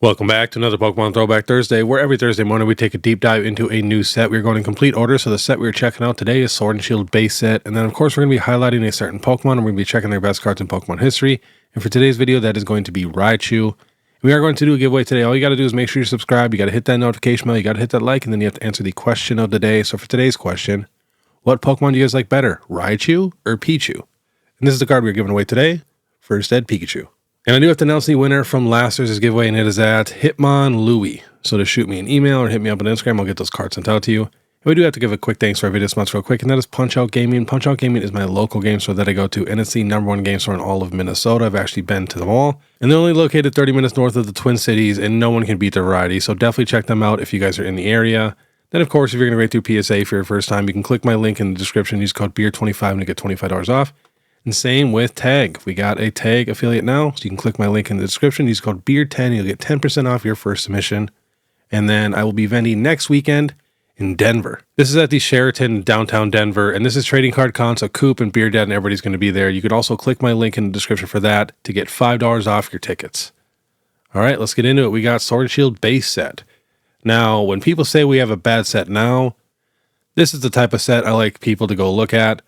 Welcome back to another Pokemon Throwback Thursday, where every Thursday morning we take a deep dive into a new set. We're going in complete order, so the set we're checking out today is Sword and Shield base set, and then of course we're going to be highlighting a certain Pokemon, and we're going to be checking their best cards in Pokemon history. And for today's video, that is going to be Raichu. We are going to do a giveaway today. All you got to do is make sure you subscribe, you got to hit that notification bell, you got to hit that like, and then you have to answer the question of the day. So for today's question, what Pokemon do you guys like better, Raichu or Pichu? And this is the card we're giving away today, First Ed Pikachu. And I do have to announce the winner from last Thursday's giveaway, and it is at Hitmon Louie. So to shoot me an email or hit me up on Instagram, I'll get those cards sent out to you. And we do have to give a quick thanks for our video sponsor real quick, and that is Punch-Out Gaming. Punch-Out Gaming is my local game store that I go to, and it's the #1 game store in all of Minnesota. I've actually been to them all. And they're only located 30 minutes north of the Twin Cities, and no one can beat their variety. So definitely check them out if you guys are in the area. Then, of course, if you're going to rate through PSA for your first time, you can click my link in the description. Use code BEARD25 to get $25 off. And same with Tag. We got a Tag affiliate now, so you can click my link in the description. Use code BEARD10. You'll get 10% off your first submission. And then I will be vending next weekend in Denver. This is at the Sheraton, downtown Denver. And this is Trading Card Con, so Coop and Beard Dad and everybody's going to be there. You could also click my link in the description for that to get $5 off your tickets. All right, let's get into it. We got Sword and Shield base set. Now, when people say we have a bad set now, this is the type of set I like people to go look at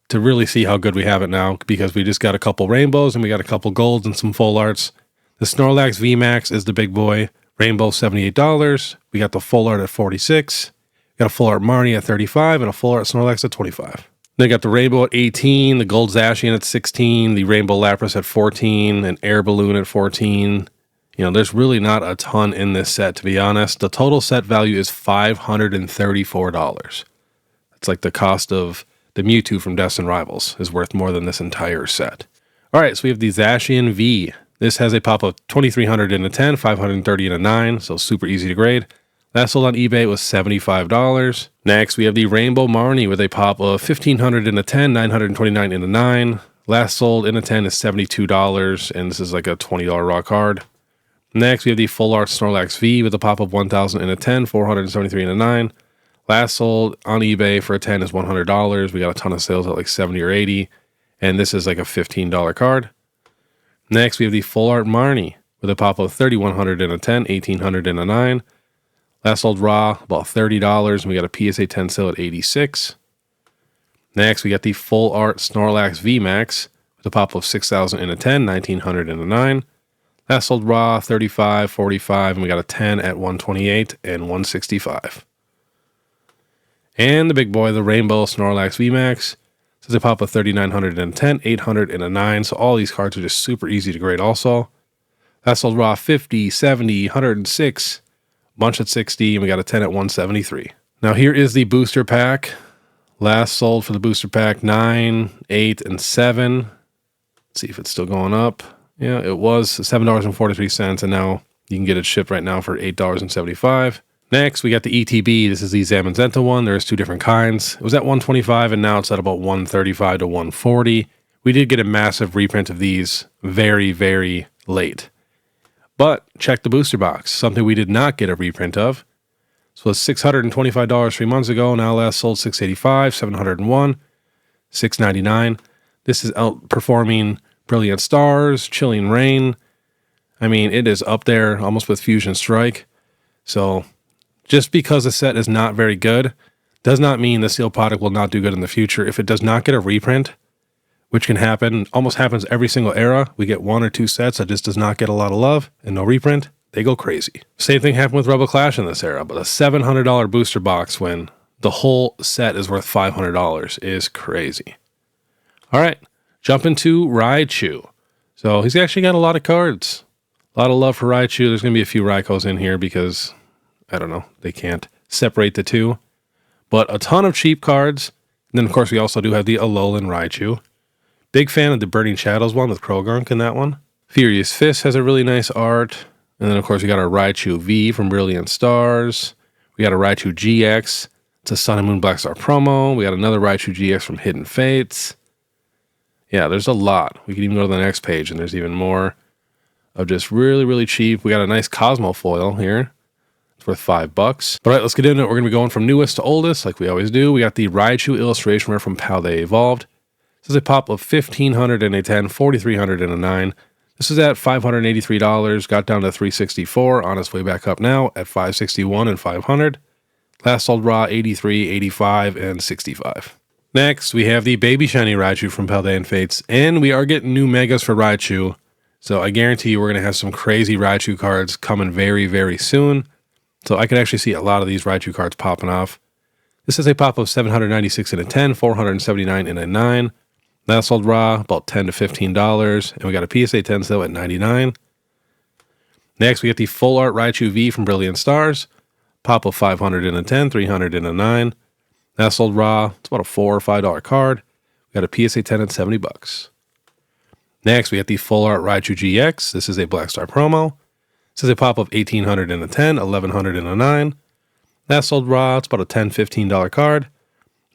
to really see how good we have it now, because we just got a couple rainbows and we got a couple golds and some full arts. The Snorlax VMAX is the big boy. Rainbow $78. We got the full art at $46. We got a full art Marnie at $35 and a full art Snorlax at $25. Then got the rainbow at $18, the gold Zacian at $16, the rainbow Lapras at $14, an air balloon at $14. You know, there's really not a ton in this set, to be honest. The total set value is $534. That's like the cost of the Mewtwo from Destined Rivals is worth more than this entire set. All right, so we have the Zacian V. This has a pop of 2,300 in a 10, 530 in a 9, so super easy to grade. Last sold on eBay was $75. Next, we have the Rainbow Marnie with a pop of 1,500 in a 10, 929 in a 9. Last sold in a 10 is $72, and this is like a $20 raw card. Next, we have the Full Art Snorlax V with a pop of 1,000 in a 10, 473 in a 9. Last sold on eBay for a 10 is $100. We got a ton of sales at like 70 or 80. And this is like a $15 card. Next, we have the Full Art Marnie with a pop of 3,100 in a 10, 1,800 in a 9. Last sold raw, about $30. And we got a PSA 10 sale at 86. Next, we got the Full Art Snorlax VMAX with a pop of 6,000 in a 10, 1,900 in a 9. Last sold raw, 35, 45. And we got a 10 at 128 and 165. And the big boy, the Rainbow Snorlax VMAX. This is a pop of 3,900 in a 10, 800 in a 9. So all these cards are just super easy to grade also. That sold raw 50, 70, 106, bunch at 60, and we got a 10 at 173. Now here is the booster pack. Last sold for the booster pack 9, 8, and 7. Let's see if it's still going up. Yeah, it was $7.43, and now you can get it shipped right now for $8.75. Next, we got the ETB. This is the Zamazenta one. There's two different kinds. It was at $125, and now it's at about $135 to $140. We did get a massive reprint of these very, very late. But check the booster box. Something we did not get a reprint of. This was $625 3 months ago. Now last sold $685, $701, $699. This is outperforming Brilliant Stars, Chilling Rain. I mean, it is up there almost with Fusion Strike. So just because a set is not very good does not mean the sealed product will not do good in the future. If it does not get a reprint, which can happen, almost happens every single era, we get 1 or 2 sets that just does not get a lot of love and no reprint, they go crazy. Same thing happened with Rebel Clash in this era, but a $700 booster box when the whole set is worth $500 is crazy. All right, jump into Raichu. So he's actually got a lot of cards. A lot of love for Raichu. There's going to be a few Raikos in here because I don't know, they can't separate the two. But a ton of cheap cards. And then, of course, we also do have the Alolan Raichu. Big fan of the Burning Shadows one with Krogunk in that one. Furious Fist has a really nice art. And then, of course, we got our Raichu V from Brilliant Stars. We got a Raichu GX. It's a Sun and Moon Black Star promo. We got another Raichu GX from Hidden Fates. Yeah, there's a lot. We can even go to the next page, and there's even more of just really, really cheap. We got a nice Cosmo foil here. Worth $5. But all right, let's get into it. We're going to be going from newest to oldest, like we always do. We got the Raichu illustration rare from Pal They Evolved. This is a pop of 1,500 in a 10, 4,300 in a 9. This is at $583, got down to $364, on its way back up now at $561 and $500. Last sold raw $83, $85, and $65. Next, we have the Baby Shiny Raichu from Paldean Fates, and we are getting new megas for Raichu. So I guarantee you we're going to have some crazy Raichu cards coming very, very soon. So I could actually see a lot of these Raichu cards popping off. This is a pop of 796 in a 10, 479 in a 9. Last sold raw, about $10 to $15, and we got a PSA 10 sale at $99. Next, we get the Full Art Raichu V from Brilliant Stars. Pop of 500 in a 10, 300 in a 9. Last sold raw, it's about a $4 or $5 card. We got a PSA 10 at $70. Next, we get the Full Art Raichu GX. This is a Black Star promo. This is a pop of 1800 in a 10, 1100 in a 9. Last sold raw, it's about a $10, $15 card.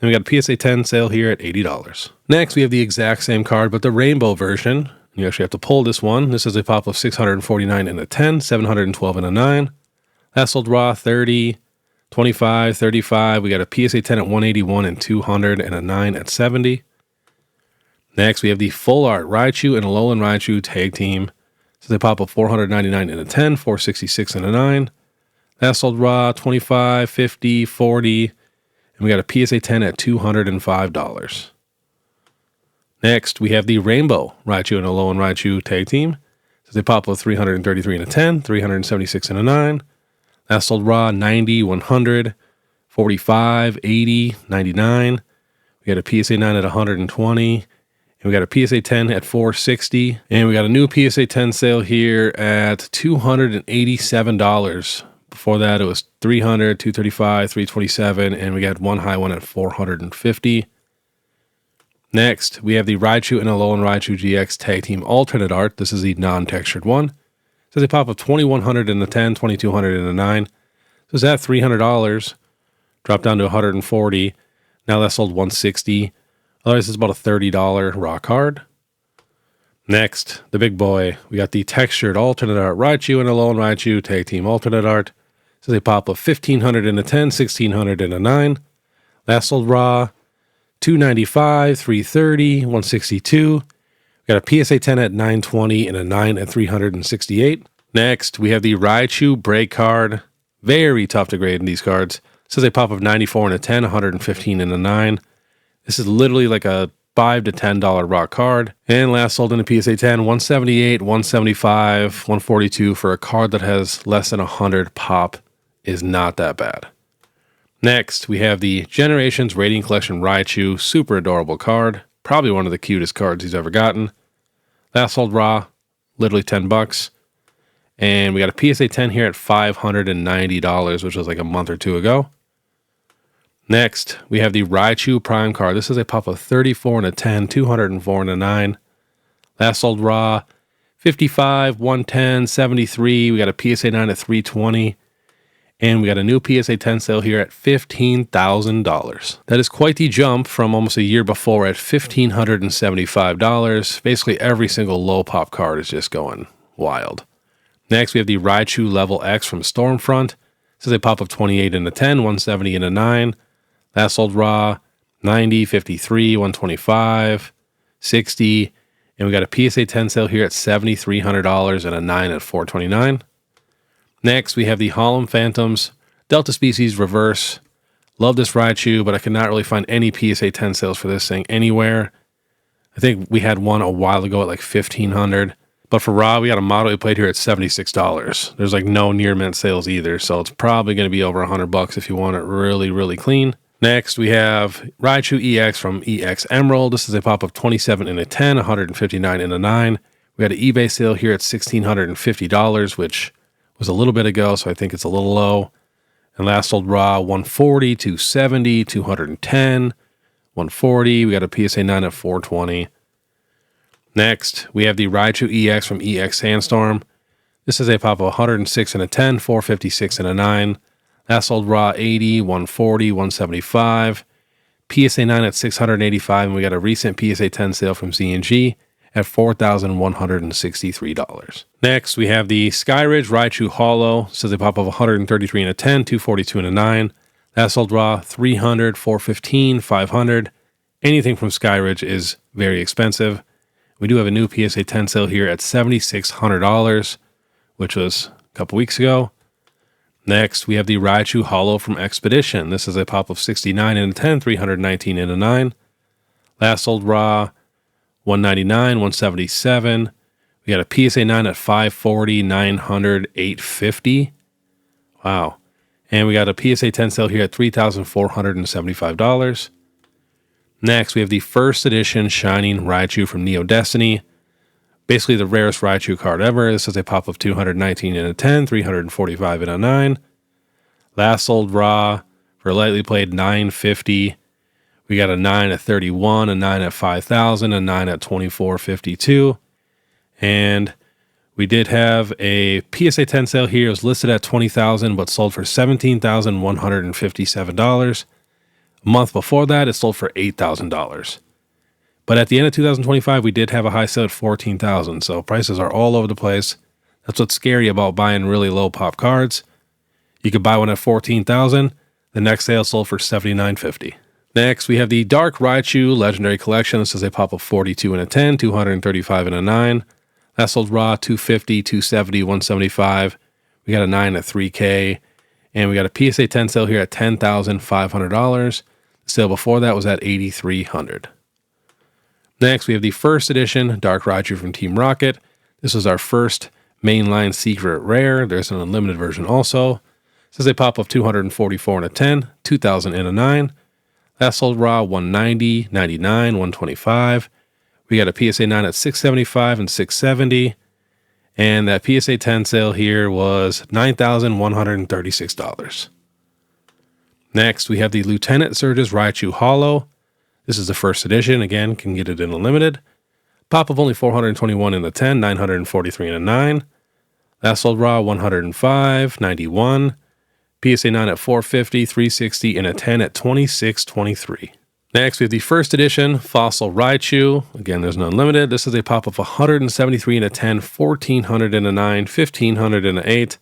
And we got a PSA 10 sale here at $80. Next, we have the exact same card, but the rainbow version. You actually have to pull this one. This is a pop of 649 in a 10, 712 in a 9. Last sold raw, 30, 25, 35. We got a PSA 10 at 181 and 200 and a 9 at 70. Next, we have the Full Art Raichu and Alolan Raichu Tag Team. This is a pop of 499 in a 10, 466 in a 9. Last sold raw, 25, 50, 40. And we got a PSA 10 at $205. Next, we have the Rainbow Raichu and Alolan Raichu Tag Team. So they pop with 333 in a 10, 376 in a 9. Last sold raw, 90, 100, 45, 80, 99. We got a PSA 9 at 120. And we got a PSA 10 at 460. And we got a new PSA 10 sale here at $287. Before that, it was 300, 235, 327, and we got one high one at 450. Next, we have the Raichu and Alolan Raichu GX Tag Team Alternate Art. This is the non-textured one. So they pop up 2100 in the 10, 2200 in the 9. So is that $300? Dropped down to 140. Now that's sold 160. Otherwise, it's about a $30 raw card. Next, the big boy. We got the textured alternate art Raichu and Alolan Raichu Tag Team Alternate Art. So they pop up 1500 in a 10, 1600 in a 9. Last sold raw, 295, 330, 162. We got a PSA 10 at 920 and a 9 at 368. Next, we have the Raichu Break card. Very tough to grade in these cards. So they pop up 94 in a 10, 115 in a 9. This is literally like a $5 to $10 raw card. And last sold in a PSA 10, 178, 175, 142 for a card that has less than 100 pop is not that bad. Next, we have the Generations Rating Collection Raichu. Super adorable card. Probably one of the cutest cards he's ever gotten. Last sold raw, literally $10. And we got a PSA 10 here at $590, which was like a month or two ago. Next, we have the Raichu Prime card. This is a pop of 34 and a 10, 204 and a 9. Last sold raw, 55, 110, 73. We got a PSA 9 at 320. And we got a new PSA 10 sale here at $15,000. That is quite the jump from almost a year before at $1,575. Basically, every single low pop card is just going wild. Next, we have the Raichu Level X from Stormfront. This is a pop of 28 and a 10, 170 and a 9. Last sold raw, 90, 53, 125, 60. And we got a PSA 10 sale here at $7,300 and a 9 at $429. Next, we have the Harlem Phantoms Delta Species Reverse. Love this Raichu, but I could not really find any PSA 10 sales for this thing anywhere. I think we had one a while ago at like $1,500. But for raw, we got a model we played here at $76. There's like no near mint sales either, so it's probably going to be over $100 if you want it really, really clean. Next, we have Raichu EX from EX Emerald. This is a pop of 27 in a 10, 159 in a 9. We had an eBay sale here at $1,650, which was a little bit ago, so I think it's a little low. And last sold raw, 140, 270, 210, 140. We got a PSA 9 at 420. Next, we have the Raichu EX from EX Sandstorm. This is a pop of 106 and a 10, 456 and a 9. Last sold raw, 80, 140, 175. PSA 9 at 685, and we got a recent PSA 10 sale from Z&G at $4,163. Next, we have the Skyridge Raichu Hollow. This is a pop of 133 and a 10, 242 and a 9. Last sold raw, 300, 415, 500. Anything from Skyridge is very expensive. We do have a new PSA 10 sale here at $7,600, which was a couple weeks ago. Next, we have the Raichu Holo from Expedition. This is a pop of 69 in a 10, 319 in a 9. Last sold raw, 199, 177. We got a PSA 9 at 540, 900, 850. Wow. And we got a PSA 10 sale here at $3,475. Next, we have the first edition Shining Raichu from Neo Destiny. Basically the rarest Raichu card ever. This is a pop of 219 in a 10, 345 in a 9. Last sold raw for lightly played 950. We got a 9 at 31, a 9 at 5,000, a 9 at 2452. And we did have a PSA 10 sale here. It was listed at $20,000 but sold for $17,157. A month before that, it sold for $8,000. But at the end of 2025, we did have a high sale at $14,000. So prices are all over the place. That's what's scary about buying really low pop cards. You could buy one at $14,000. The next sale sold for $79.50. Next, we have the Dark Raichu Legendary Collection. This is a pop of 42 in a 10, 235 in a 9. That sold raw 250, 270, 175. We got a 9 at 3K. And we got a PSA 10 sale here at $10,500. The sale before that was at $8,300. Next, we have the first edition Dark Raichu from Team Rocket. This was our first mainline secret rare. There's an unlimited version also. This is a pop of 244 in a 10, 2,000 in a 9. That sold raw 190, 99, 125. We got a PSA 9 at 675 and 670. And that PSA 10 sale here was $9,136. Next, we have the Lieutenant Surge's Raichu Holo. This is the first edition. Again, can get it in unlimited. Pop of only 421 in the 10, 943 in a 9. That sold raw 105, 91. PSA 9 at 450, 360 in a 10 at 2623. Next, we have the first edition Fossil Raichu. Again, there's an unlimited. This is a pop of 173 in a 10, 1400 in a 9, 1500 in a 8.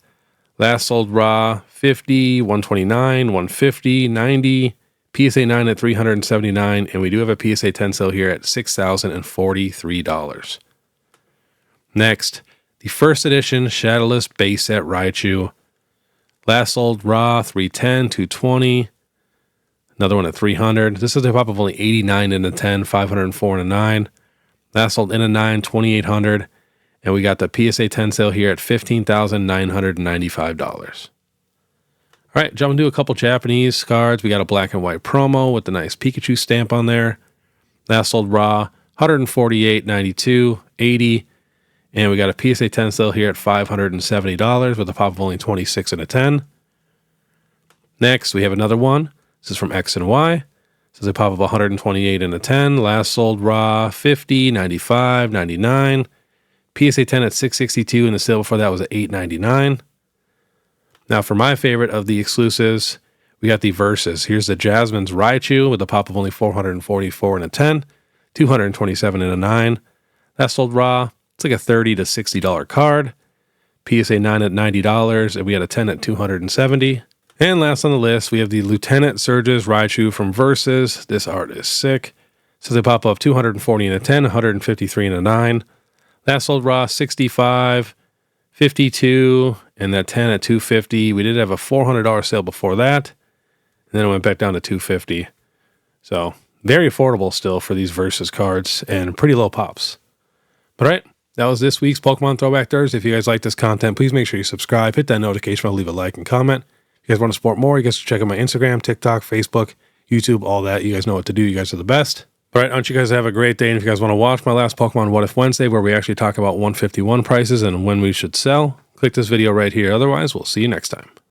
Last sold raw 50, 129, 150, 90. PSA 9 at 379, and we do have a PSA 10 sale here at $6,043. Next, the first edition Shadowless Base Set Raichu. Last sold raw 310, 220. Another one at 300. This is a pop of only 89 in a 10, 504 in a 9. Last sold in a 9, 2800. And we got the PSA 10 sale here at $15,995. All right, jumping to a couple Japanese cards. We got a black and white promo with the nice Pikachu stamp on there. Last sold raw, 148.92, 80. And we got a PSA 10 sale here at $570 with a pop of only 26 and a 10. Next, we have another one. This is from X and Y. This is a pop of 128 and a 10. Last sold raw, 50, 95, 99. PSA 10 at 662, and the sale before that was at $899. Now, for my favorite of the exclusives, we got the Versus. Here's the Jasmine's Raichu with a pop of only 444 and a 10, 227 and a 9. That sold raw. It's like a $30 to $60 card. PSA 9 at $90, and we had a 10 at 270. And last on the list, we have the Lieutenant Surge's Raichu from Versus. This art is sick. So they pop up 240 and a 10, 153 and a 9. That sold raw 65, 52, and that 10 at 250. We did have a $400 sale before that, and then it went back down to 250. So very affordable still for these Versus cards and pretty low pops. But all right, that was this week's Pokemon Throwback Thursday. If you guys like this content, please make sure you subscribe, hit that notification bell, leave a like and comment. If you guys want to support more, you guys can check out my Instagram, TikTok, Facebook, YouTube, all that. You guys know what to do. You guys are the best. All right, I want you guys to have a great day. And if you guys want to watch my last Pokemon What If Wednesday, where we actually talk about 151 prices and when we should sell, click this video right here. Otherwise, we'll see you next time.